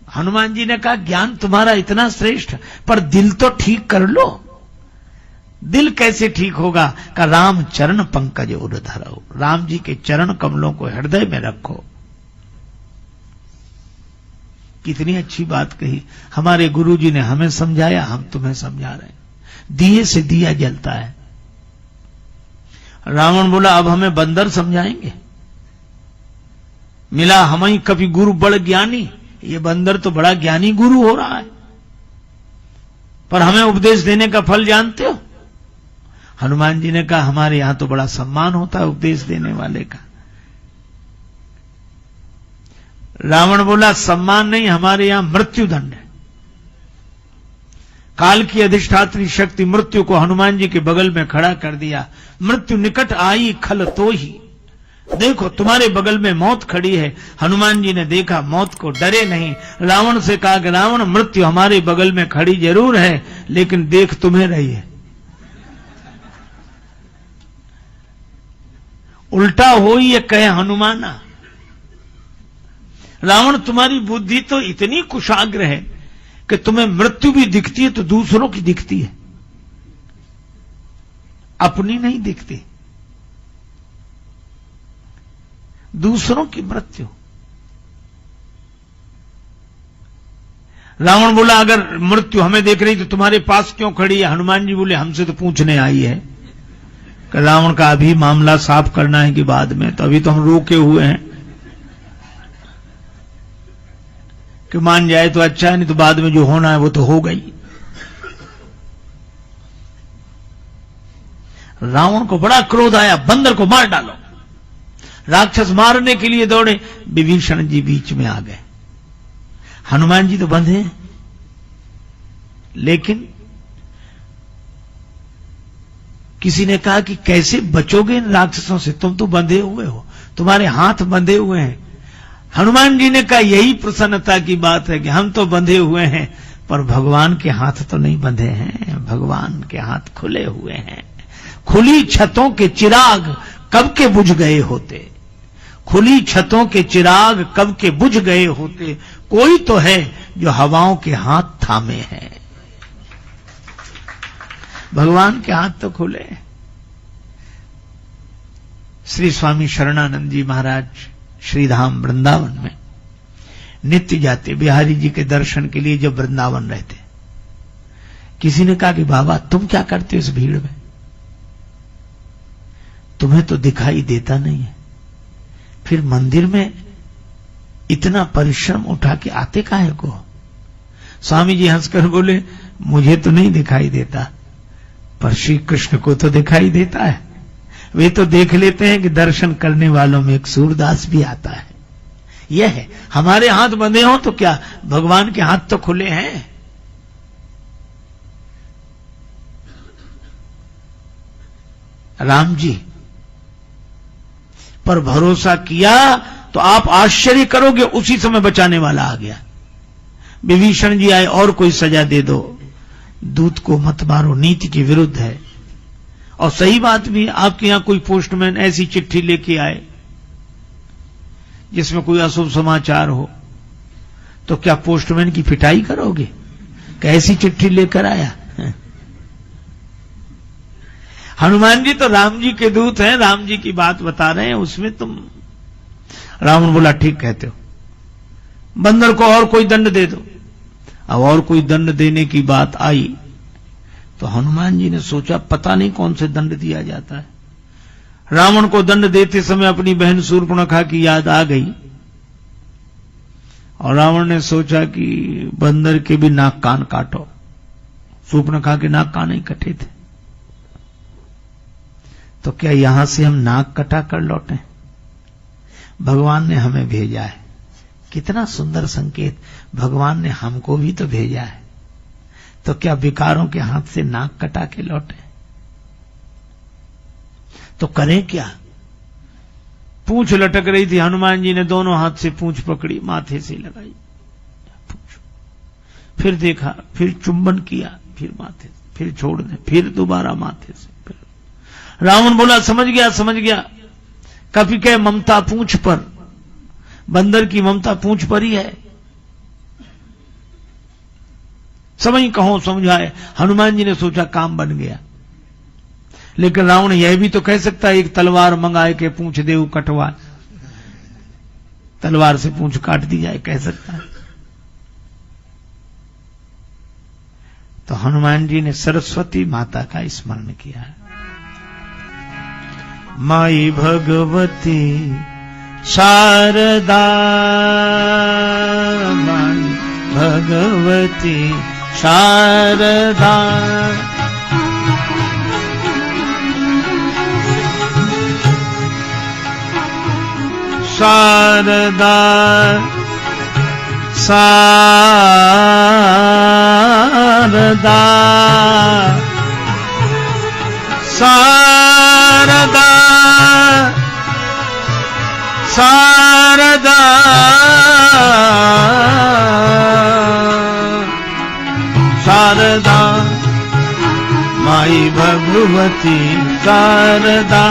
हनुमान जी ने कहा ज्ञान तुम्हारा इतना श्रेष्ठ, पर दिल तो ठीक कर लो। दिल कैसे ठीक होगा? का राम चरण पंकज उर धरो, राम जी के चरण कमलों को हृदय में रखो। कितनी अच्छी बात कही। हमारे गुरुजी ने हमें समझाया, हम तुम्हें समझा रहे हैं। दिए से दिया जलता है। रावण बोला अब हमें बंदर समझाएंगे, मिला हमें कभी गुरु बड़ ज्ञानी। ये बंदर तो बड़ा ज्ञानी गुरु हो रहा है, पर हमें उपदेश देने का फल जानते हो? हनुमान जी ने कहा हमारे यहां तो बड़ा सम्मान होता है उपदेश देने वाले का। रावण बोला सम्मान नहीं, हमारे यहां मृत्युदंड है। काल की अधिष्ठात्री शक्ति मृत्यु को हनुमान जी के बगल में खड़ा कर दिया। मृत्यु निकट आई खल तो ही, देखो तुम्हारे बगल में मौत खड़ी है। हनुमान जी ने देखा मौत को, डरे नहीं। रावण से कहा कि रावण मृत्यु हमारे बगल में खड़ी जरूर है, लेकिन देख तुम्हें रही है। उल्टा हो ये कहे हनुमाना। रावण तुम्हारी बुद्धि तो इतनी कुशाग्र है कि तुम्हें मृत्यु भी दिखती है तो दूसरों की दिखती है, अपनी नहीं दिखती। दूसरों की मृत्यु। रावण बोला अगर मृत्यु हमें देख रही तो तुम्हारे पास क्यों खड़ी है? हनुमान जी बोले हमसे तो पूछने आई है। कि रावण का अभी मामला साफ करना है कि बाद में? तो अभी तो हम रोके हुए हैं कि मान जाए तो अच्छा है, नहीं तो बाद में जो होना है वो तो हो गई। रावण को बड़ा क्रोध आया, बंदर को मार डालो। राक्षस मारने के लिए दौड़े, विभीषण जी बीच में आ गए। हनुमान जी तो बंधे हैं, लेकिन किसी ने कहा कि कैसे बचोगे इन राक्षसों से, तुम तो बंधे हुए हो, तुम्हारे हाथ बंधे हुए हैं। हनुमान जी ने कहा यही प्रसन्नता की बात है कि हम तो बंधे हुए हैं, पर भगवान के हाथ तो नहीं बंधे हैं, भगवान के हाथ खुले हुए हैं। खुली छतों के चिराग कब के बुझ गए होते, खुली छतों के चिराग कब के बुझ गए होते, कोई तो है जो हवाओं के हाथ थामे हैं। भगवान के हाथ तो खुले। श्री स्वामी शरणानंद जी महाराज श्रीधाम वृंदावन में नित्य जाते, बिहारी जी के दर्शन के लिए जब वृंदावन रहते। किसी ने कहा कि बाबा तुम क्या करते हो इस भीड़ में, तुम्हें तो दिखाई देता नहीं है, फिर मंदिर में इतना परिश्रम उठा के आते काहे को? स्वामी जी हंसकर बोले मुझे तो नहीं दिखाई देता, पर श्री कृष्ण को तो दिखाई देता है। वे तो देख लेते हैं कि दर्शन करने वालों में एक सूरदास भी आता है। यह है, हमारे हाथ बंधे हों तो क्या, भगवान के हाथ तो खुले हैं। राम जी पर भरोसा किया तो आप आश्चर्य करोगे, उसी समय बचाने वाला आ गया। विभीषण जी आए, और कोई सजा दे दो, दूत को मत मारो, नीति के विरुद्ध है। और सही बात भी, आपके यहां कोई पोस्टमैन ऐसी चिट्ठी लेके आए जिसमें कोई अशुभ समाचार हो, तो क्या पोस्टमैन की पिटाई करोगे? कैसी चिट्ठी लेकर आया? हनुमान जी तो राम जी के दूत हैं, राम जी की बात बता रहे हैं, उसमें तुम। रावण बोला ठीक कहते हो, बंदर को और कोई दंड दे दो। अब और कोई दंड देने की बात आई तो हनुमान जी ने सोचा पता नहीं कौन से दंड दिया जाता है। रावण को दंड देते समय अपनी बहन शूर्पणखा की याद आ गई, और रावण ने सोचा कि बंदर के भी नाक कान काटो। शूर्पणखा के नाक कान ही कटे थे, तो क्या यहां से हम नाक कटा कर लौटे? भगवान ने हमें भेजा है, कितना सुंदर संकेत, भगवान ने हमको भी तो भेजा है, तो क्या विकारों के हाथ से नाक कटा के लौटे? तो करें क्या? पूंछ लटक रही थी, हनुमान जी ने दोनों हाथ से पूंछ पकड़ी, माथे से लगाई पूंछ, फिर देखा, फिर चुंबन किया, फिर माथे से, फिर छोड़ दे, फिर दोबारा माथे से। फिर रावण बोला समझ गया समझ गया, कभी कहे ममता पूंछ पर, बंदर की ममता पूंछ पर ही है। समझ कहो समझाए। हनुमान जी ने सोचा काम बन गया, लेकिन रावण यह भी तो कह सकता है एक तलवार मंगाए के पूंछ देव कटवा, तलवार से पूंछ काट दी जाए, कह सकता है। तो हनुमान जी ने सरस्वती माता का स्मरण किया। माई भगवती शारदा, माई भगवती शारदा, शारदा शारदा शारदा शारदा शारदा माई भगवती शारदा।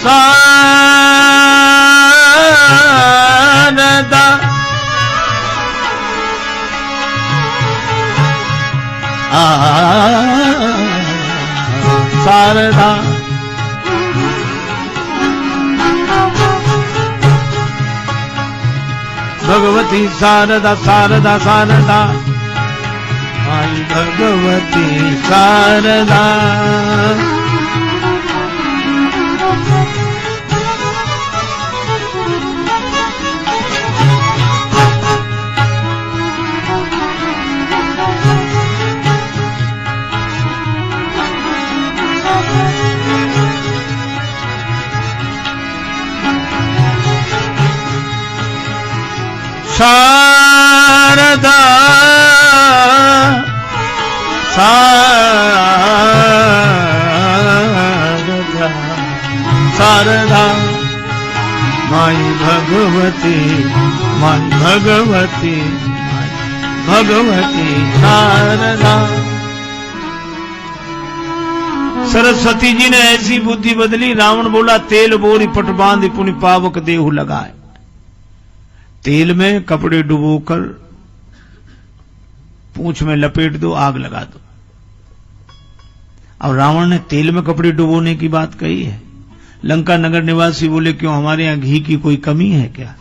शारदा शारदा भगवती शारदा शारदा शारदा माई भगवती शारदा। शारदा शारदा शारदा माई भगवती माई भगवती भगवती शारदा। सरस्वती जी ने ऐसी बुद्धि बदली, रावण बोला तेल बोरी पट बांध पुनि पावक देहु लगाए। तेल में कपड़े डुबोकर पूंछ में लपेट दो, आग लगा दो। और रावण ने तेल में कपड़े डुबोने की बात कही है। लंका नगर निवासी बोले क्यों हमारे यहां घी की कोई कमी है क्या?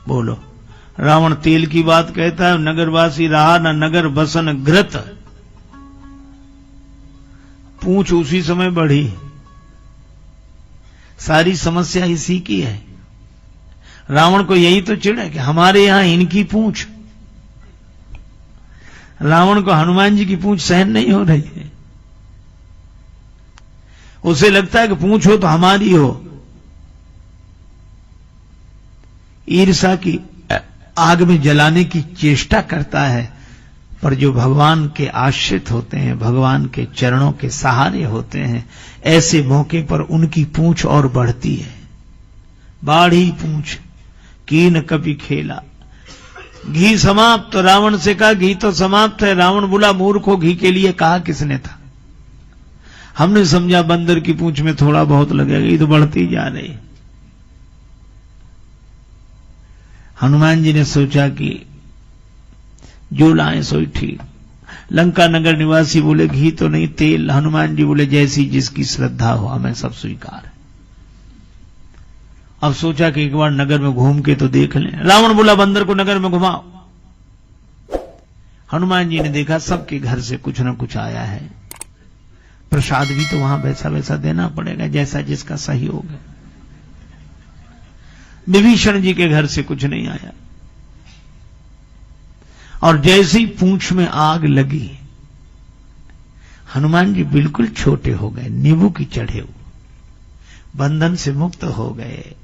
बोलो, रावण तेल की बात कहता है, नगरवासी रहा न नगर बसन घृत, पूंछ उसी समय बढ़ी। सारी समस्या इसी की है। रावण को यही तो चिढ़ है कि हमारे यहां इनकी पूंछ। रावण को हनुमान जी की पूंछ सहन नहीं हो रही है। उसे लगता है कि पूंछ हो तो हमारी हो। ईर्ष्या की आग में जलाने की चेष्टा करता है, पर जो भगवान के आश्रित होते हैं, भगवान के चरणों के सहारे होते हैं, ऐसे मौके पर उनकी पूंछ और बढ़ती है। बाढ़ी पूंछ कीन कभी खेला। घी समाप्त, तो रावण से कहा घी तो समाप्त है। रावण बोला मूर्खों, घी के लिए कहा किसने था? हमने समझा बंदर की पूंछ में थोड़ा बहुत लगेगा, ये तो बढ़ती जा रही। हनुमान जी ने सोचा कि जो लाए सोई ठीक। लंका नगर निवासी बोले घी तो नहीं, तेल। हनुमान जी बोले जैसी जिसकी श्रद्धा हो, हमें सब स्वीकार है। अब सोचा कि एक बार नगर में घूम के तो देख लें। रावण बोला बंदर को नगर में घुमाओ। हनुमान जी ने देखा सबके घर से कुछ न कुछ आया है। प्रसाद भी तो वहां वैसा वैसा देना पड़ेगा जैसा जिसका सहयोग है। विभीषण जी के घर से कुछ नहीं आया। और जैसे ही पूंछ में आग लगी, हनुमान जी बिल्कुल छोटे हो गए, नींबू की चढ़े हुए, बंधन से मुक्त हो गए।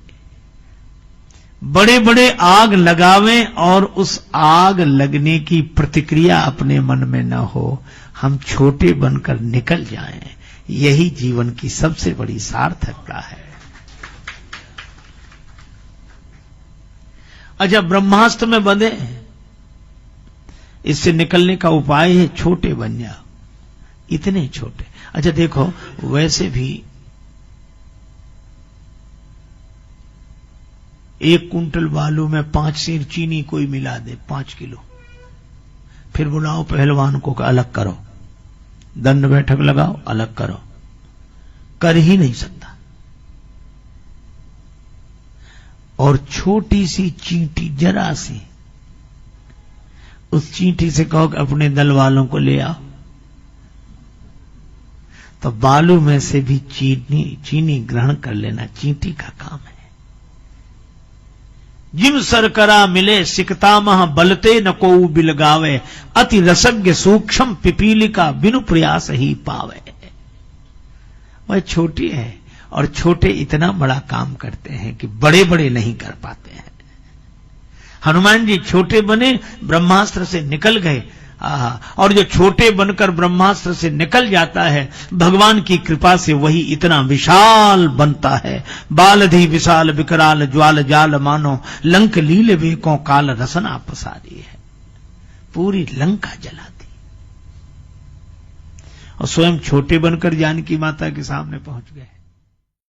बड़े बड़े आग लगावें और उस आग लगने की प्रतिक्रिया अपने मन में न हो, हम छोटे बनकर निकल जाएं, यही जीवन की सबसे बड़ी सार्थकता है। अच्छा, ब्रह्मास्त्र में बंधे, इससे निकलने का उपाय है छोटे बन जाओ, इतने छोटे। अच्छा देखो, वैसे भी 1 कुंटल बालू में 5 सेर चीनी कोई मिला दे, 5 किलो, फिर बुलाओ पहलवान को कि अलग करो, दंड बैठक लगाओ, अलग करो, कर ही नहीं सकता। और छोटी सी चींटी, जरा सी, उस चींटी से कहो कि अपने दल वालों को ले आओ, तो बालू में से भी चीनी ग्रहण कर लेना चींटी का काम है। जिम सरकरा मिले सिकतामह बलते न को बिलगावे, अति रसज्ञ सूक्ष्म पिपीलिका बिनु प्रयास ही पावे। वह छोटी है और छोटे इतना बड़ा काम करते हैं कि बड़े बड़े नहीं कर पाते हैं। हनुमान जी छोटे बने, ब्रह्मास्त्र से निकल गए। और जो छोटे बनकर ब्रह्मास्त्र से निकल जाता है, भगवान की कृपा से वही इतना विशाल बनता है। बालधि विशाल विकराल ज्वाल जाल मानो, लंक लील वेकों काल रसना पसारी है। पूरी लंका जला दी और स्वयं छोटे बनकर जानकी माता के सामने पहुंच गए।